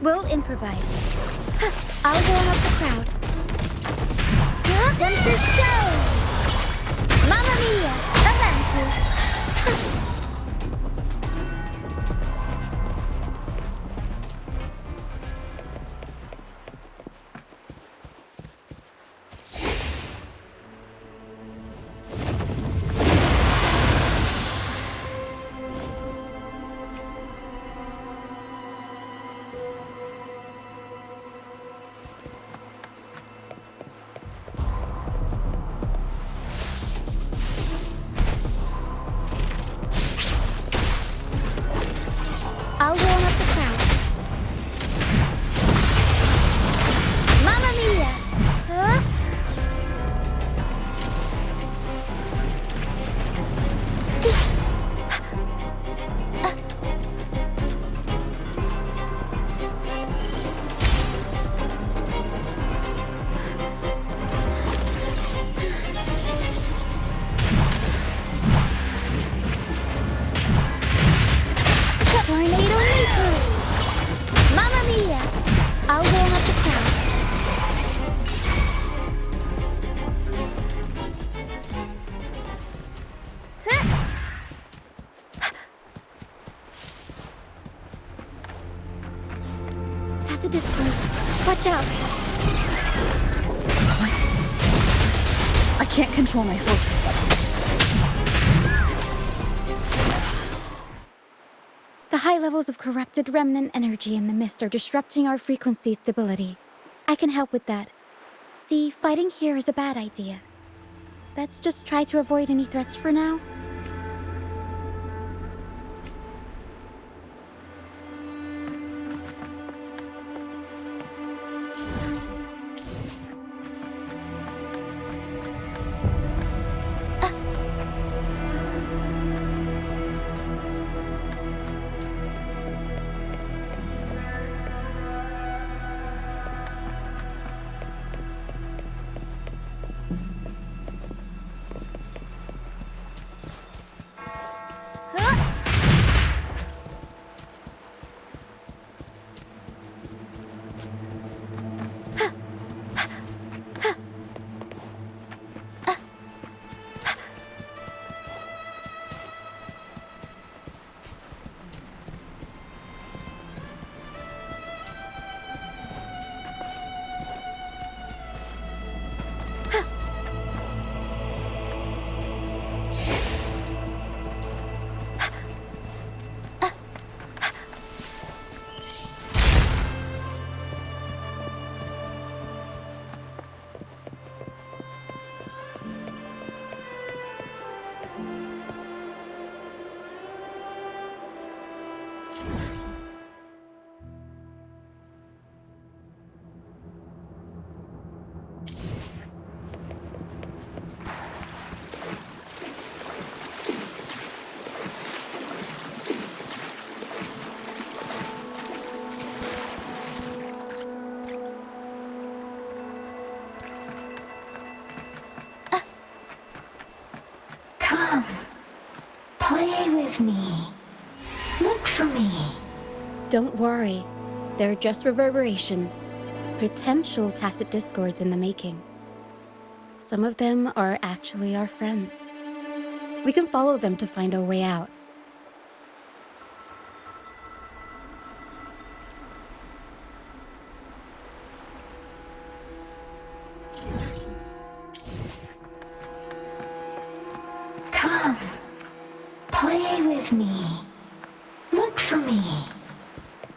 We'll improvise. I'll warm up the crowd. Tempest show! Mamma mia! Avanti! I'll warm up the crowd. Mamma mia! Huh? Tornado Maker! Mamma mia! I'll warm up the crowd. Tacit discords. Watch out! What? I can't control my focus. The high levels of corrupted remnant energy in the mist are disrupting our frequency stability. I can help with that. See, fighting here is a bad idea. Let's just try to avoid any threats for now. Play with me. Look for me. Don't worry. They're just reverberations. Potential tacit discords in the making. Some of them are actually our friends. We can follow them to find our way out. Come. Play with me. Look for me.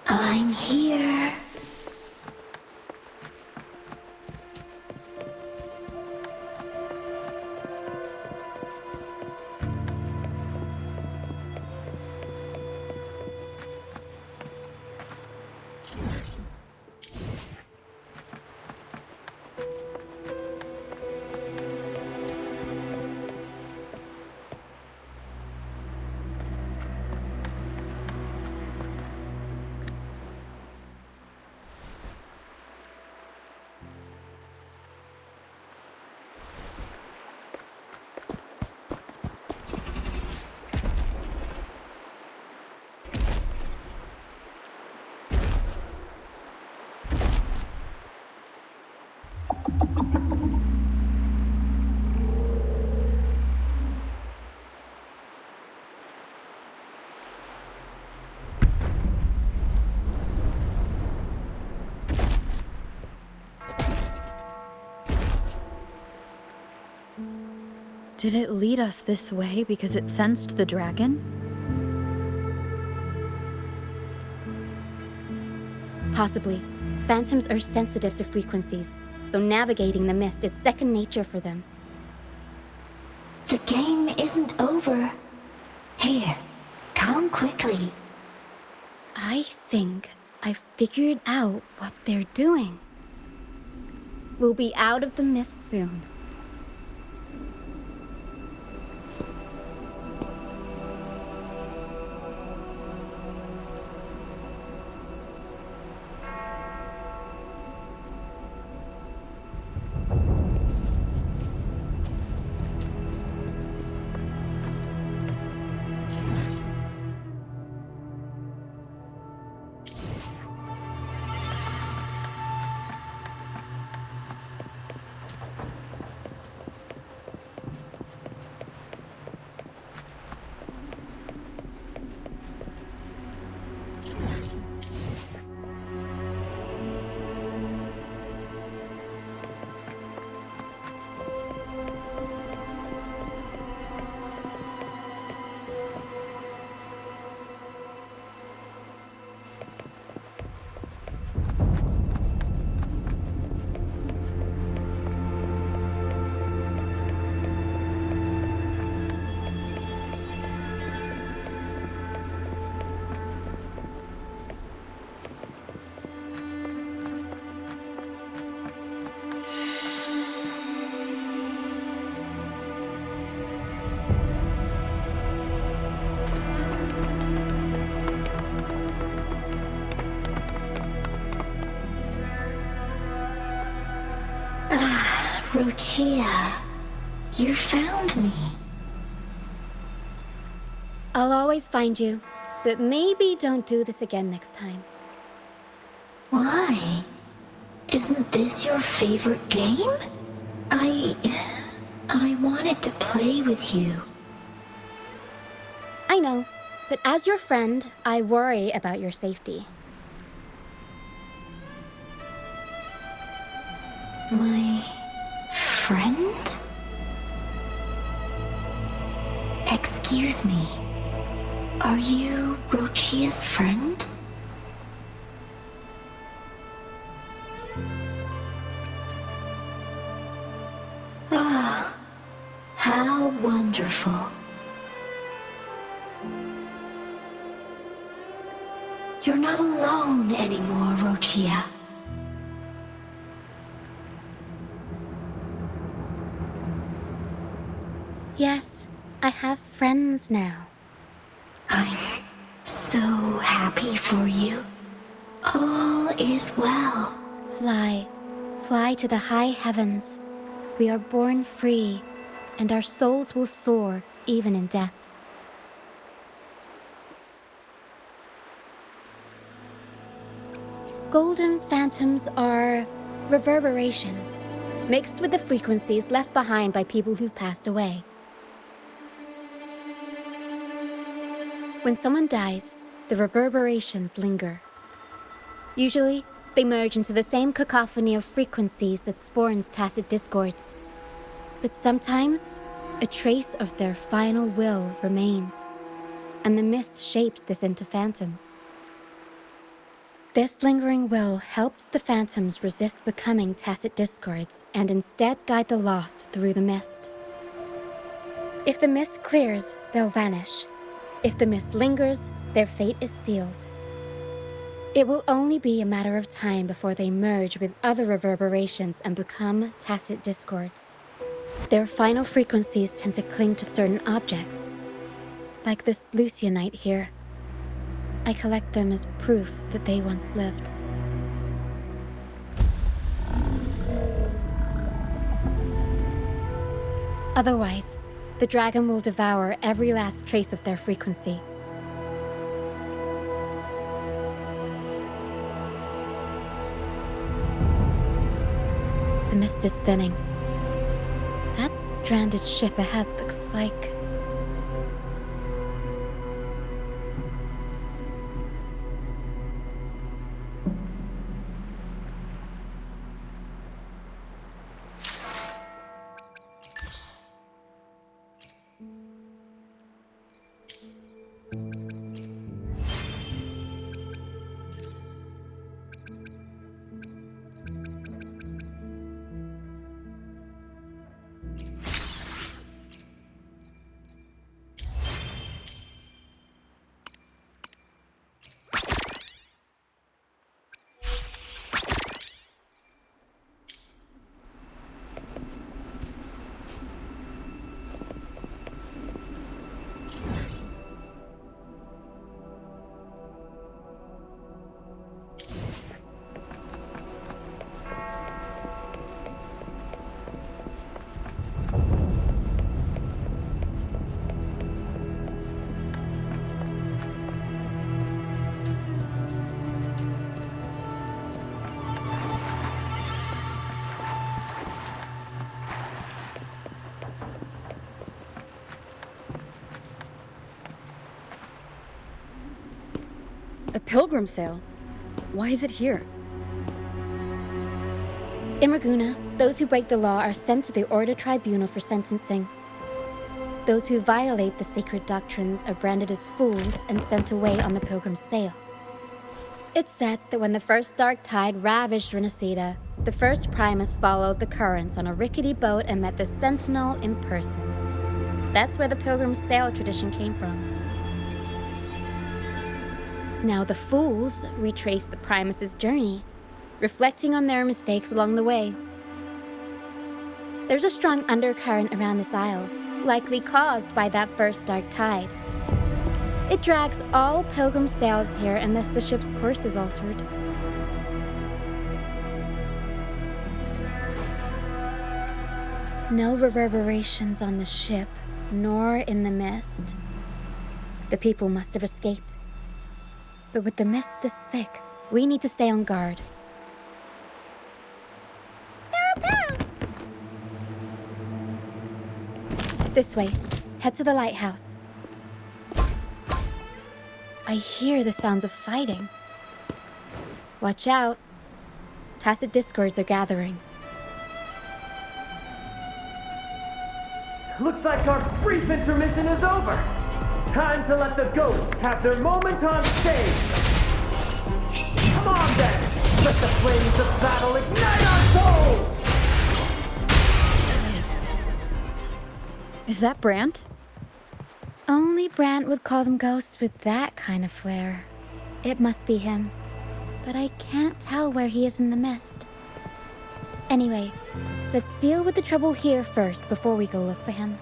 I'm here. Did it lead us this way because it sensed the dragon? Possibly. Phantoms are sensitive to frequencies, so navigating the mist is second nature for them. The game isn't over. Here, come quickly. I think I figured out what they're doing. We'll be out of the mist soon. Rochia, you found me. I'll always find you, but maybe don't do this again next time. Why? Isn't this your favorite game? I wanted to play with you. I know, but as your friend, I worry about your safety. My friend? Excuse me. Are you Rochia's friend? Ah, how wonderful. You're not alone anymore, Rochia. Yes, I have friends now. I'm so happy for you. All is well. Fly, fly to the high heavens. We are born free, and our souls will soar even in death. Golden phantoms are reverberations, mixed with the frequencies left behind by people who've passed away. When someone dies, the reverberations linger. Usually, they merge into the same cacophony of frequencies that spawns tacit discords. But sometimes, a trace of their final will remains, and the mist shapes this into phantoms. This lingering will helps the phantoms resist becoming tacit discords and instead guide the lost through the mist. If the mist clears, they'll vanish. If the mist lingers, their fate is sealed. It will only be a matter of time before they merge with other reverberations and become tacit discords. Their final frequencies tend to cling to certain objects, like this Lucianite here. I collect them as proof that they once lived. Otherwise, the dragon will devour every last trace of their frequency. The mist is thinning. That stranded ship ahead looks like... A pilgrim sale? Why is it here? In Raguna, those who break the law are sent to the Order Tribunal for sentencing. Those who violate the sacred doctrines are branded as fools and sent away on the pilgrim sale. It's said that when the first dark tide ravaged Renacida, the first Primus followed the currents on a rickety boat and met the Sentinel in person. That's where the pilgrim sale tradition came from. Now the fools retrace the Primus' journey, reflecting on their mistakes along the way. There's a strong undercurrent around this isle, likely caused by that first dark tide. It drags all pilgrim sails here unless the ship's course is altered. No reverberations on the ship, nor in the mist. The people must have escaped. But with the mist this thick, we need to stay on guard. This way. Head to the lighthouse. I hear the sounds of fighting. Watch out. Tacit discords are gathering. Looks like our brief intermission is over. Time to let the ghosts have their moment on stage. Come on then! Let the flames of battle ignite our souls! Is that Brant? Only Brant would call them ghosts with that kind of flair. It must be him. But I can't tell where he is in the mist. Anyway, let's deal with the trouble here first before we go look for him.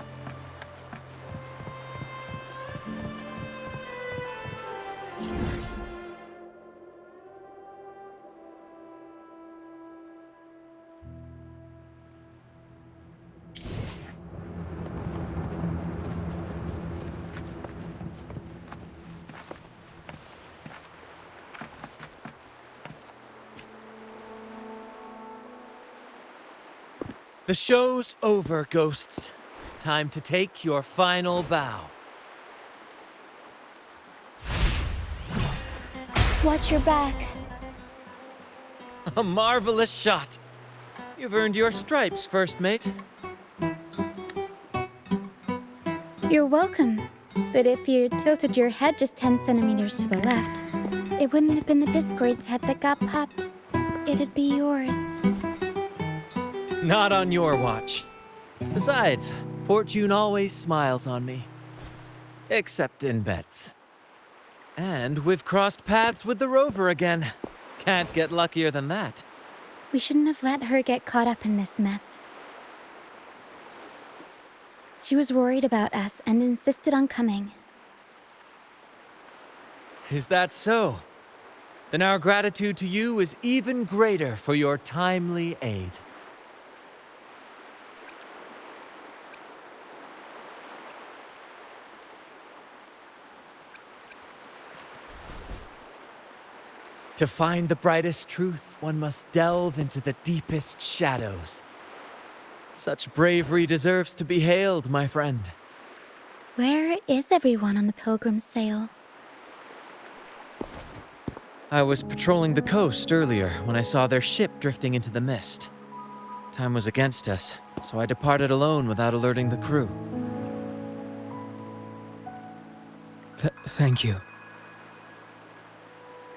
The show's over, ghosts. Time to take your final bow. Watch your back. A marvelous shot. You've earned your stripes, first mate. You're welcome. But if you tilted your head just 10 centimeters to the left, it wouldn't have been the Discord's head that got popped. It'd be yours. Not on your watch. Besides, fortune always smiles on me. Except in bets. And we've crossed paths with the rover again. Can't get luckier than that. We shouldn't have let her get caught up in this mess. She was worried about us and insisted on coming. Is that so? Then our gratitude to you is even greater for your timely aid. To find the brightest truth, one must delve into the deepest shadows. Such bravery deserves to be hailed, my friend. Where is everyone on the Pilgrim sail? I was patrolling the coast earlier when I saw their ship drifting into the mist. Time was against us, so I departed alone without alerting the crew. Thank you.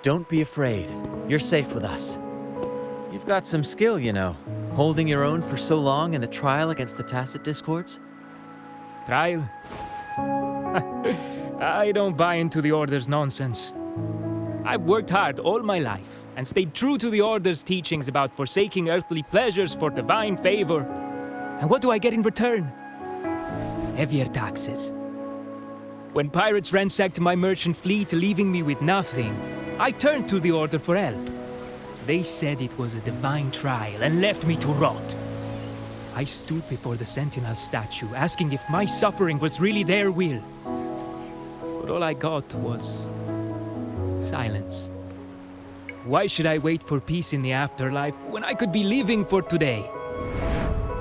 Don't be afraid. You're safe with us. You've got some skill, you know. Holding your own for so long in the trial against the Tacit Discords. Trial? I don't buy into the Order's nonsense. I've worked hard all my life and stayed true to the Order's teachings about forsaking earthly pleasures for divine favor. And what do I get in return? Heavier taxes. When pirates ransacked my merchant fleet, leaving me with nothing, I turned to the Order for help. They said it was a divine trial and left me to rot. I stood before the Sentinel statue, asking if my suffering was really their will. But all I got was silence. Why should I wait for peace in the afterlife when I could be living for today?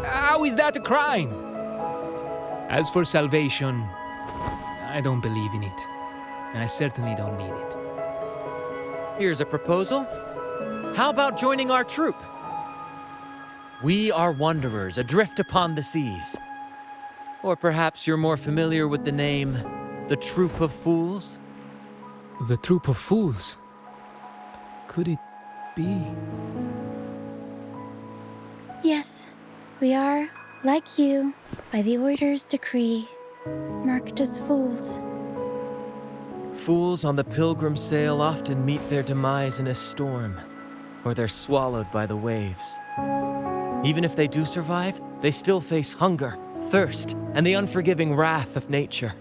How is that a crime? As for salvation, I don't believe in it, and I certainly don't need it. Here's a proposal. How about joining our troupe? We are wanderers adrift upon the seas. Or perhaps you're more familiar with the name, the Troupe of Fools? The Troupe of Fools? Could it be? Yes, we are, like you, by the Order's decree, marked as fools. Fools on the pilgrim sail often meet their demise in a storm, or they're swallowed by the waves. Even if they do survive, they still face hunger, thirst, and the unforgiving wrath of nature.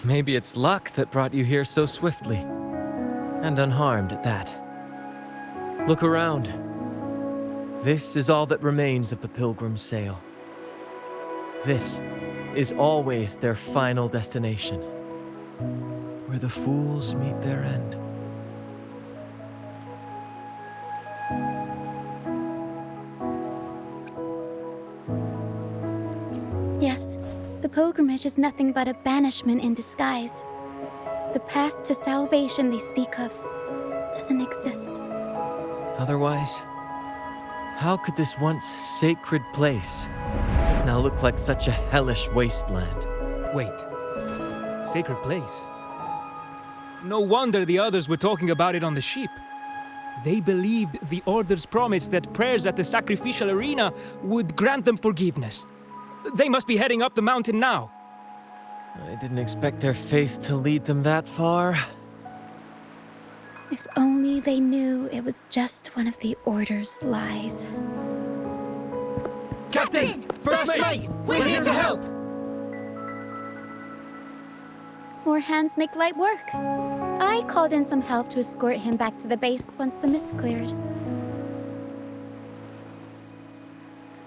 Maybe it's luck that brought you here so swiftly, and unharmed at that. Look around. This is all that remains of the pilgrim sail. This is always their final destination, where the fools meet their end. Yes, the pilgrimage is nothing but a banishment in disguise. The path to salvation they speak of doesn't exist. Otherwise, how could this once sacred place now look like such a hellish wasteland? Wait. Sacred place? No wonder the others were talking about it on the ship. They believed the Order's promise that prayers at the sacrificial arena would grant them forgiveness. They must be heading up the mountain now. I didn't expect their faith to lead them that far. If only they knew it was just one of the Order's lies. Captain! First mate! We're here to help! More hands make light work. I called in some help to escort him back to the base once the mist cleared.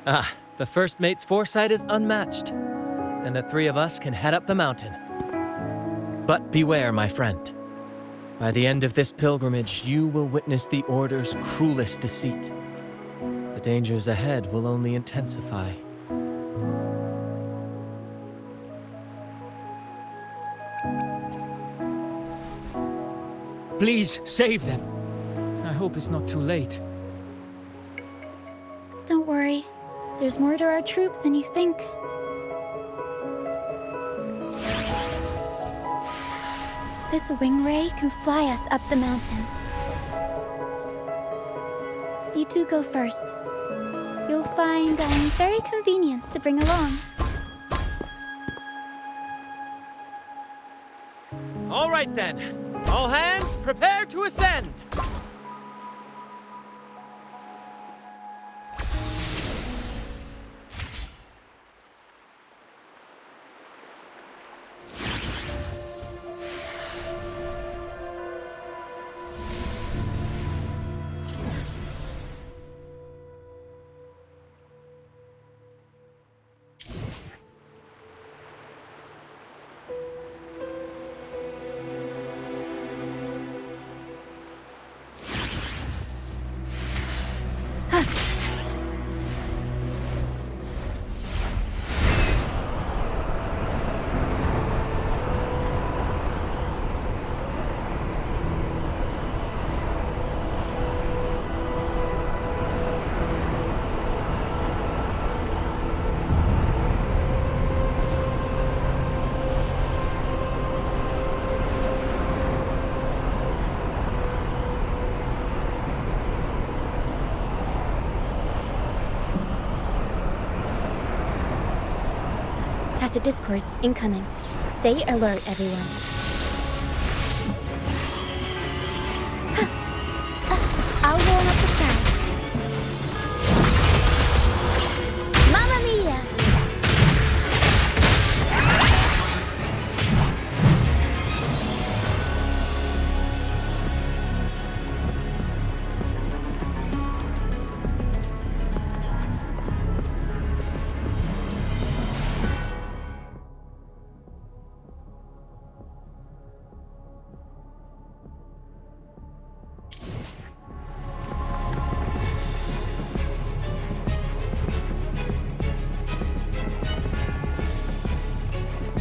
Ah, the first mate's foresight is unmatched. And the three of us can head up the mountain. But beware, my friend. By the end of this pilgrimage, you will witness the Order's cruelest deceit. The dangers ahead will only intensify. Please, save them. I hope it's not too late. Don't worry. There's more to our troop than you think. This wing ray can fly us up the mountain. You two go first. You'll find I'm very convenient to bring along. All right then. All hands, prepare to ascend! tacit discords incoming. Stay alert, everyone. I'll warm up the crowd. Mamma mia!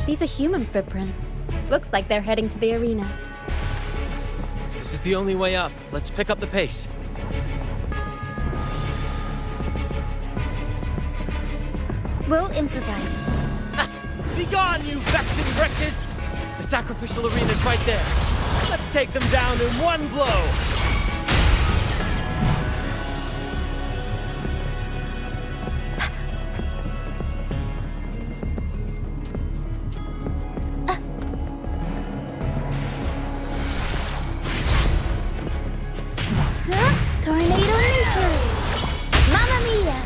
These are human footprints. Looks like they're heading to the arena. This is the only way up. Let's pick up the pace. We'll improvise. Be gone, you vexing wretches! The sacrificial arena's right there. Let's take them down in one blow! Tornado Nuker! Mamma mia!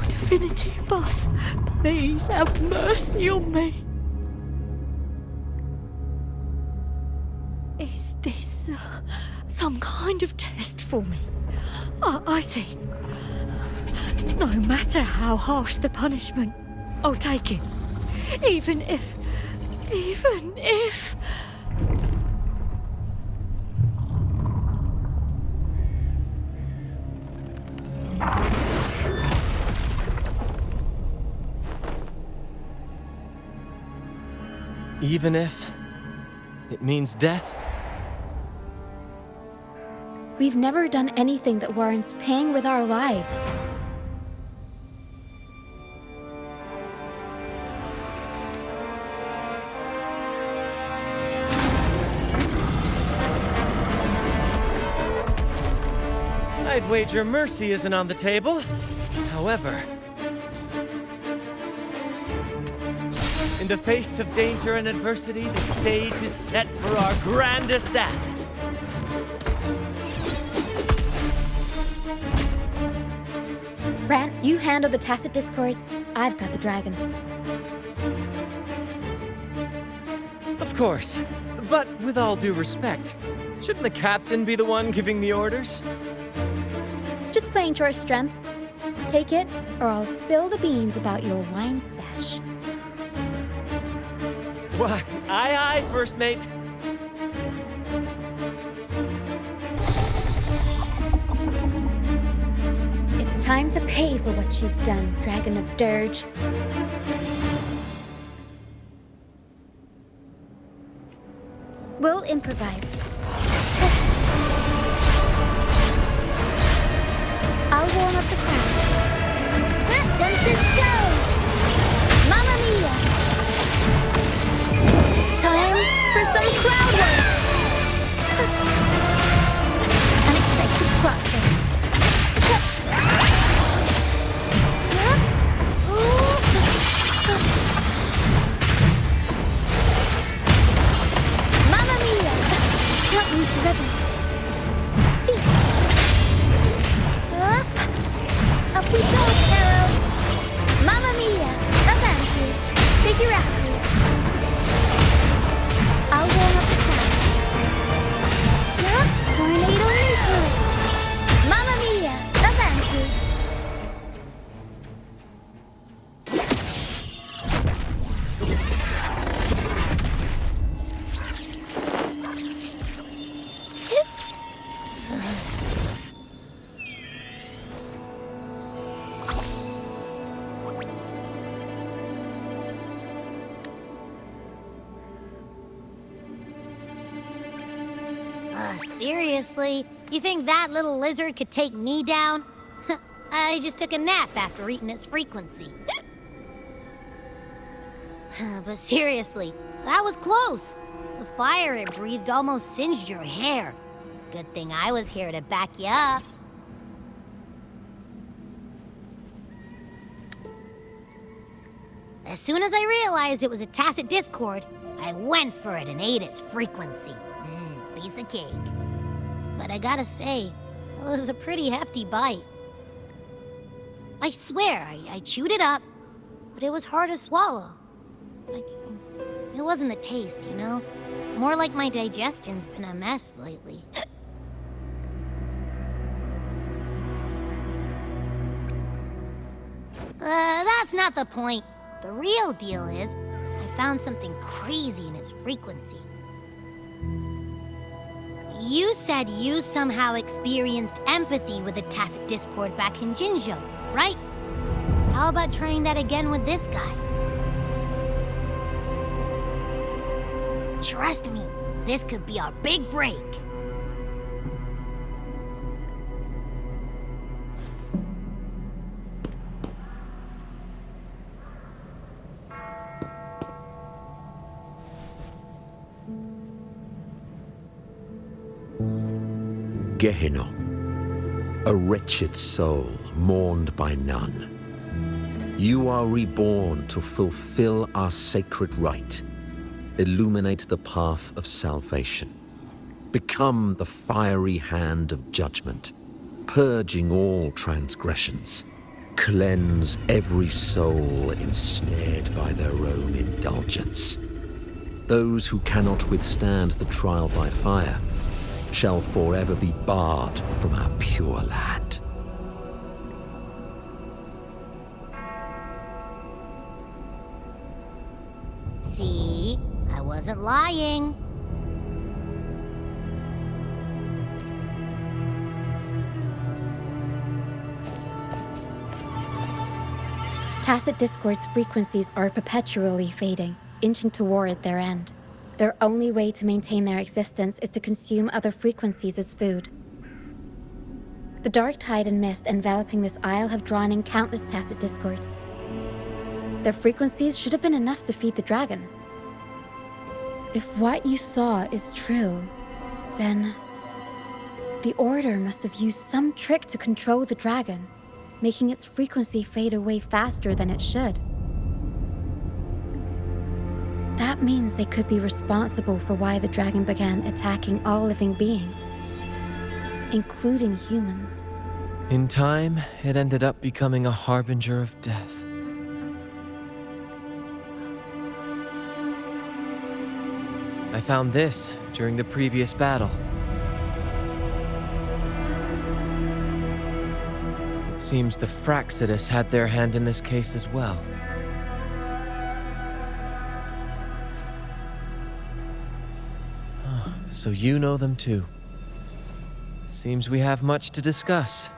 Divinity above, please have mercy on me. Is this some kind of test for me? I see. No matter how harsh the punishment, I'll take it. Even if... Even if it means death? We've never done anything that warrants paying with our lives. I'd wager mercy isn't on the table. However, in the face of danger and adversity, the stage is set for our grandest act. Brant, you handle the tacit discords. I've got the dragon. Of course, but with all due respect, shouldn't the captain be the one giving the orders? Just playing to our strengths. Take it, or I'll spill the beans about your wine stash. Why, aye, first mate. It's time to pay for what you've done, Dragon of Dirge. We'll improvise. I'll warm up the crowd. Tempest show! Mamma mia! Time for some crowd work! Unexpected plot twist. Mamma mia! Can't lose the rhythm. Seriously? You think that little lizard could take me down? I just took a nap after eating its frequency. But seriously, that was close. The fire it breathed almost singed your hair. Good thing I was here to back you up. As soon as I realized it was a tacit discord, I went for it and ate its frequency. Piece of cake. But I gotta say, it was a pretty hefty bite. I swear, I chewed it up, but it was hard to swallow. It wasn't the taste, you know? More like my digestion's been a mess lately. That's not the point. The real deal is, I found something crazy in its frequency. You said you somehow experienced empathy with the tacit discord back in Jinzhou, right? How about trying that again with this guy? Trust me, this could be our big break. Gehenna, a wretched soul mourned by none. You are reborn to fulfill our sacred rite, illuminate the path of salvation, become the fiery hand of judgment, purging all transgressions, cleanse every soul ensnared by their own indulgence. Those who cannot withstand the trial by fire shall forever be barred from our pure land. See? I wasn't lying. Tacit discord's frequencies are perpetually fading, inching toward their end. Their only way to maintain their existence is to consume other frequencies as food. The dark tide and mist enveloping this isle have drawn in countless tacit discords. Their frequencies should have been enough to feed the dragon. If what you saw is true, then the Order must have used some trick to control the dragon, making its frequency fade away faster than it should. That means they could be responsible for why the dragon began attacking all living beings, including humans. In time, it ended up becoming a harbinger of death. I found this during the previous battle. It seems the Fraxidus had their hand in this case as well. So you know them too. Seems we have much to discuss.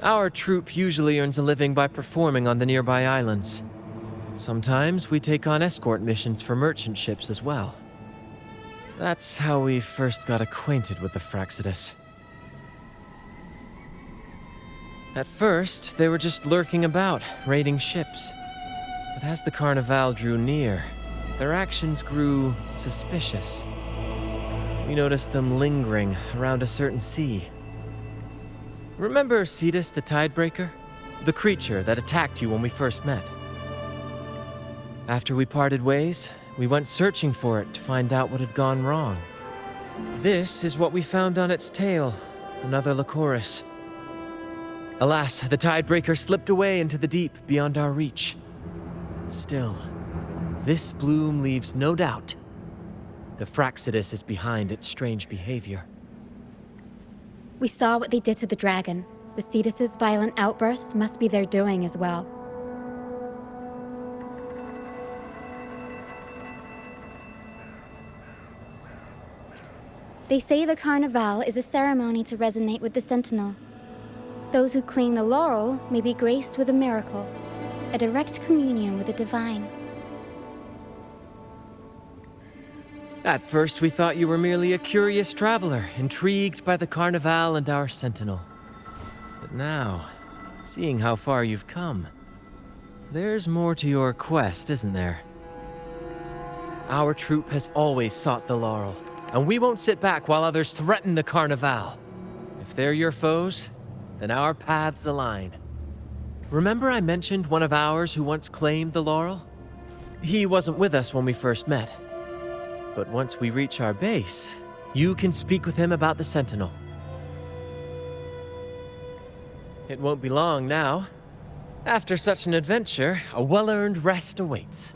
Our troupe usually earns a living by performing on the nearby islands. Sometimes we take on escort missions for merchant ships as well. That's how we first got acquainted with the Fraxidus. At first, they were just lurking about, raiding ships. But as the Carnival drew near, their actions grew suspicious. We noticed them lingering around a certain sea. Remember Cetus the Tidebreaker? The creature that attacked you when we first met? After we parted ways, we went searching for it to find out what had gone wrong. This is what we found on its tail, another Lycoris. Alas, the Tidebreaker slipped away into the deep beyond our reach. Still, this bloom leaves no doubt. The Fraxidus is behind its strange behavior. We saw what they did to the dragon. The Cetus's violent outburst must be their doing as well. They say the Carnival is a ceremony to resonate with the Sentinel. Those who claim the laurel may be graced with a miracle, a direct communion with the divine. At first, we thought you were merely a curious traveler, intrigued by the Carnival and our Sentinel. But now, seeing how far you've come, there's more to your quest, isn't there? Our troupe has always sought the laurel, and we won't sit back while others threaten the Carnival. If they're your foes, then our paths align. Remember I mentioned one of ours who once claimed the laurel? He wasn't with us when we first met. But once we reach our base, you can speak with him about the Sentinel. It won't be long now. After such an adventure, a well-earned rest awaits.